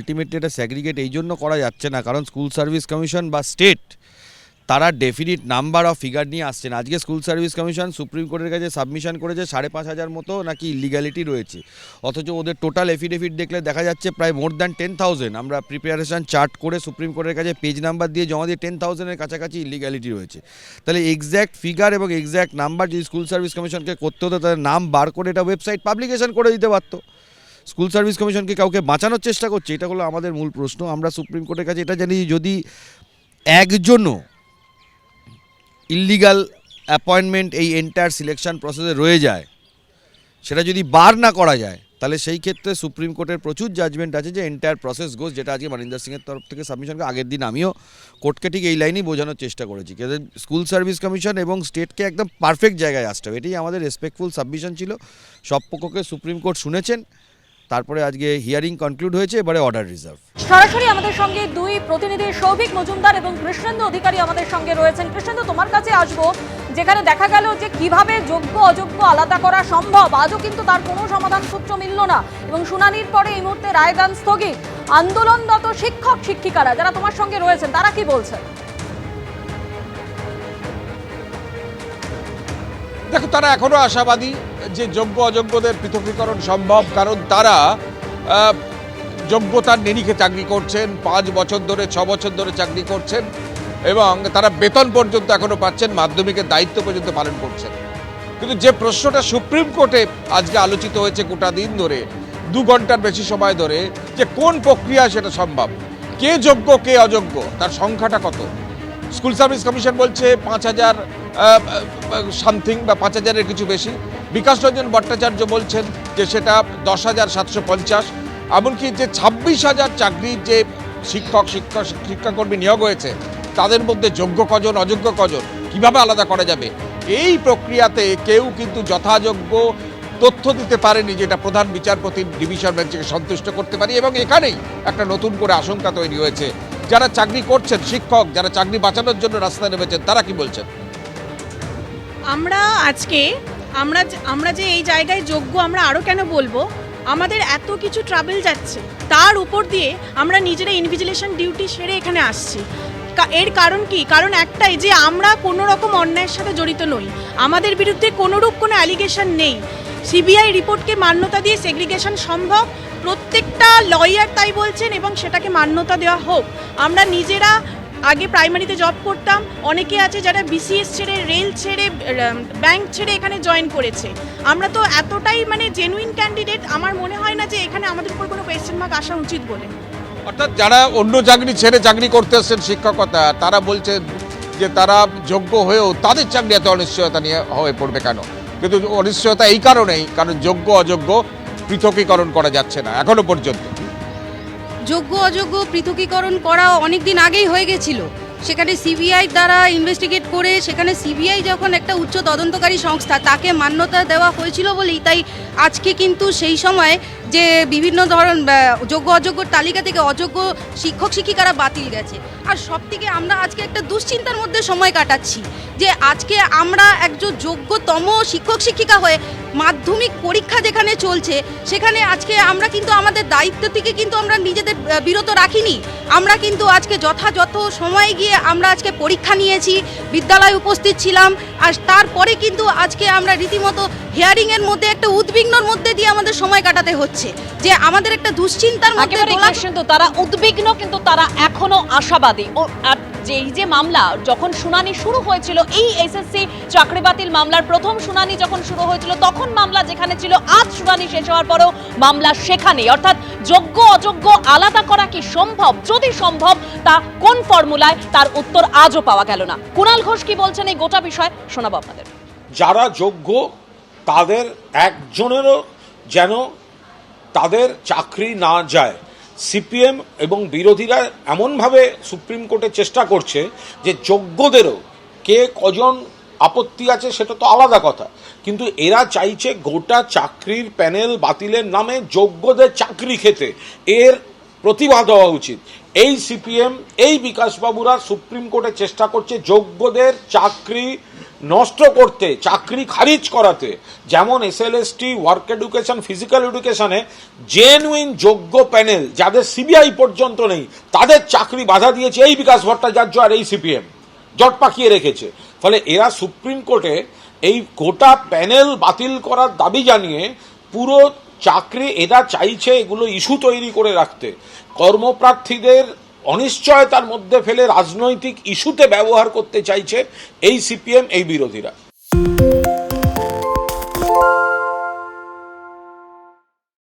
Ultimately এটা স্যাগ্রিগেট এই জন্য করা যাচ্ছে না, কারণ স্কুল সার্ভিস কমিশন বা স্টেট তারা ডেফিনিট নাম্বার অফ ফিগার নিয়ে আসছেন। আজকে স্কুল সার্ভিস কমিশন সুপ্রিম কোর্টের কাছে সাবমিশন করেছে 5,500 মতো নাকি ইলিগ্যালিটি রয়েছে, অথচ ওদের টোটাল এফিডেভিট দেখলে দেখা যাচ্ছে প্রায় মোর দ্যান 10,000। আমরা প্রিপারেশন চার্ট করে সুপ্রিম কোর্টের কাছে পেজ নাম্বার দিয়ে জমা দিয়ে 10,000-এর কাছাকাছি ইলিগ্যালিটি রয়েছে। তাহলে এক্স্যাক্ট ফিগার এবং এক্স্যাক্ট নাম্বার যদি স্কুল সার্ভিস কমিশনকে করতে হতো, তাদের নাম বার করে এটা ওয়েবসাইট পাবলিকেশন করে দিতে পারতো। স্কুল সার্ভিস কমিশনকে কাউকে বাঁচানোর চেষ্টা করছে, এটা হলো আমাদের মূল প্রশ্ন। আমরা সুপ্রিম কোর্টের কাছে এটা জানি, যদি একজনও ইলিগাল অ্যাপয়েন্টমেন্ট এই এন্টায়ার সিলেকশন প্রসেসে রয়ে যায়, সেটা যদি বার না করা যায়, তাহলে সেই ক্ষেত্রে সুপ্রিম কোর্টের প্রচুর জাজমেন্ট আছে যে এন্টায়ার প্রসেস গোজ, যেটা আজকে মানিন্দর সিংয়ের তরফ থেকে সাবমিশন করে। আগের দিন আমিও কোর্টকে ঠিক এই লাইনেই বোঝানোর চেষ্টা করেছি, কিন্তু স্কুল সার্ভিস কমিশন এবং স্টেটকে একদম পারফেক্ট জায়গায় আসতে হবে। এটাই আমাদের রেসপেক্টফুল সাবমিশন ছিল। সব পক্ষকে সুপ্রিম কোর্ট শুনেছেন, তারপরে আজকে হিয়ারিং কনক্লুড হয়েছে, এবারে অর্ডার রিজার্ভ। সরাসরি আমাদের সঙ্গে দুই প্রতিনিধি সৌভিক মজুমদার এবং কৃষ্ণেন্দু অধিকারী আমাদের সঙ্গে রয়েছেন। কৃষ্ণেন্দু, তোমার কাছে আসবো, যেখানে দেখা গেল যে কিভাবে যোগ্য অযোগ্য আলাদা করা সম্ভব, আজও কিন্তু তার কোনো সমাধান সূত্র মিলল না এবং শুনানির পরে এই মুহূর্তে রায়দান স্থগিত। আন্দোলনরত শিক্ষক শিক্ষিকারা যারা তোমার সঙ্গে রয়েছেন, তারা কি বলছেন? দেখো, তারা এখনো আশাবাদী যে যোগ্য অযোগ্যদের পৃথকীকরণ সম্ভব, কারণ তারা যোগ্যতার নিরিখে চাকরি করছেন, 5 বছর ধরে 6 বছর ধরে চাকরি করছেন এবং তারা বেতন পর্যন্ত এখনো পাচ্ছেন, মাধ্যমিকের দায়িত্ব পর্যন্ত পালন করছেন। কিন্তু যে প্রশ্নটা সুপ্রিম কোর্টে আজকে আলোচিত হয়েছে গোটা দিন ধরে, 2 ঘন্টার বেশি সময় ধরে, যে কোন প্রক্রিয়া সেটা সম্ভব, কে যোগ্য কে অযোগ্য, তার সংখ্যাটা কত। স্কুল সার্ভিস কমিশন বলছে 5,000 সামথিং বা 5,000-এর কিছু বেশি। বিকাশ রঞ্জন ভট্টাচার্য বলছেন যে সেটা 10,750। এমনকি যে 26,000 চাকরির যে শিক্ষাকর্মী নিয়োগ হয়েছে, তাদের মধ্যে যোগ্য কজন অযোগ্য কজন কিভাবে আলাদা করা যাবে, এই প্রক্রিয়াতে কেউ কিন্তু যথাযোগ্য তথ্য দিতে পারেনি, যেটা প্রধান বিচারপতির ডিভিশন বেঞ্চকে সন্তুষ্ট করতে পারি। এবং এখানেই একটা নতুন করে আশঙ্কা তৈরি হয়েছে। যারা চাকরি করছেন, শিক্ষক যারা চাকরি বাঁচানোর জন্য রাস্তায় নেমেছেন, তারা কি বলছেন? আমরা যে এই জায়গায় যোগ্য, আমরা আরও কেন বলবো, আমাদের এত কিছু ট্রাভেল যাচ্ছে, তার উপর দিয়ে আমরা নিজেরা ইনভিজিলেশন ডিউটি সেরে এখানে আসছি। এর কারণ কি? কারণ একটাই, যে আমরা কোনো রকম অন্যায়ের সাথে জড়িত নই, আমাদের বিরুদ্ধে কোনোরূপ কোনো অ্যালিগেশন নেই। সিবিআই রিপোর্টকে মান্যতা দিয়ে সেগ্রিগেশন সম্ভব, প্রত্যেকটা লয়ার তাই বলছেন এবং সেটাকে মান্যতা দেওয়া হোক। আমরা নিজেরা আগে প্রাইমারিতে জব করতাম, অনেকে আছে যারা বিসিএস ছেড়ে, রেল ছেড়ে, ব্যাংক ছেড়ে এখানে জয়েন করেছে। আমরা তো এতটাই জেনুইন ক্যান্ডিডেট, আমার মনে হয় না যে এখানে আমাদের উপর কোনো কোয়েশ্চেন মার্ক আসা উচিত বলে। অর্থাৎ যারা অন্য চাকরি ছেড়ে চাকরি করতে আসছেন শিক্ষকতা, তারা বলছেন যে তারা যোগ্য হয়েও তাদের চাকরি এত অনিশ্চয়তা নিয়ে হয়ে পড়বে কেন? কিন্তু অনিশ্চয়তা এই কারণেই, কারণ যোগ্য অযোগ্য পৃথকীকরণ করা যাচ্ছে না এখনো পর্যন্ত। যোগ্য অযোগ্য পৃথকীকরণ করা অনেক দিন আগেই হয়ে গেছিল। সেখানে সিবিআই দ্বারা ইনভেস্টিগেট করে, সেখানে সিবিআই যখন একটা উচ্চ তদন্তকারী সংস্থা, তাকে মান্যতা দেওয়া হয়েছিল বলেই তাই আজকে কিন্তু সেই সময় যে বিভিন্ন ধরন যোগ্য অযোগ্যর তালিকা থেকে অযোগ্য শিক্ষক শিক্ষিকারা বাতিল গেছে। আর সব থেকে আমরা আজকে একটা দুশ্চিন্তার মধ্যে সময় কাটাচ্ছি, যে আজকে আমরা একজন যোগ্যতম শিক্ষক শিক্ষিকা হয়ে মাধ্যমিক পরীক্ষা যেখানে চলছে, সেখানে আজকে আমরা কিন্তু আমাদের দায়িত্ব থেকে কিন্তু আমরা নিজেদের বিরত রাখিনি। আমরা কিন্তু আজকে যথাযথ সময়ে গিয়ে আমরা আজকে পরীক্ষা নিয়েছি, বিদ্যালয়ে উপস্থিত ছিলাম, আর তারপরে কিন্তু আজকে আমরা রীতিমতো হিয়ারিংয়ের মধ্যে একটা উদ্বিগ্নর মধ্যে দিয়ে আমাদের সময় কাটাতে হচ্ছে, যে আমাদের একটা দুশ্চিন্তার মধ্যে। কিন্তু তারা উদ্বিগ্ন, কিন্তু তারা এখনো আশাবাদী। যে মামলা যখন শুনানি শুরু হয়েছিল, এই এসএসসি চাকরি বাতিল মামলার প্রথম শুনানি যখন শুরু হয়েছিল, তখন মামলা যেখানে ছিল, আজ শুনানি শেষ হওয়ার পরেও মামলা সেখানেই। অর্থাৎ যোগ্য অযোগ্য আলাদা করা কি সম্ভব? যদি সম্ভব, তা কোন ফর্মুলায়, তার উত্তর আজও পাওয়া গেল না। কুণাল ঘোষ কি বলছেন এই গোটা বিষয় শোনাবো আপনাদের। যারা যোগ্য তাদের একজনেরও যেন তাদের চাকরি না যায়, সিপিএম এবং বিরোধীরা এমনভাবে সুপ্রিম কোর্টে চেষ্টা করছে যে যোগ্যদেরও, কে কজন আপত্তি আছে সেটা তো আলাদা কথা, কিন্তু এরা চাইছে গোটা চাকরির প্যানেল বাতিলের নামে যোগ্যদের চাকরি খেতে। এর প্রতিবাদ হওয়া উচিত। এই সিপিএম, এই বিকাশবাবুরা সুপ্রিম কোর্টে চেষ্টা করছে যোগ্যদের চাকরি নষ্ট করতে, চাকরি খারিজ করাতে, যেমন এসএলএসটি, ওয়ার্ক এডুকেশন, ফিজিক্যাল এডুকেশনে জেনুইন যোগ্য প্যানেল যাদের সিবিআই পর্যন্ত নেই তাদের চাকরি বাধা দিয়েছে এই বিকাশ ভট্টাচার্য আর এই সিপিএম, জট পাকিয়ে রেখেছে। ফলে এরা সুপ্রিম কোর্টে এই গোটা প্যানেল বাতিল করার দাবি জানিয়ে পুরো চাকরি এরা চাইছে এগুলো ইস্যু তৈরি করে রাখতে, কর্মপ্রার্থীদের অনিশ্চয়তার মধ্যে ফেলে রাজনৈতিক ইস্যুতে ব্যবহার করতে চাইছে এই সিপিএম, এই বিরোধীরা।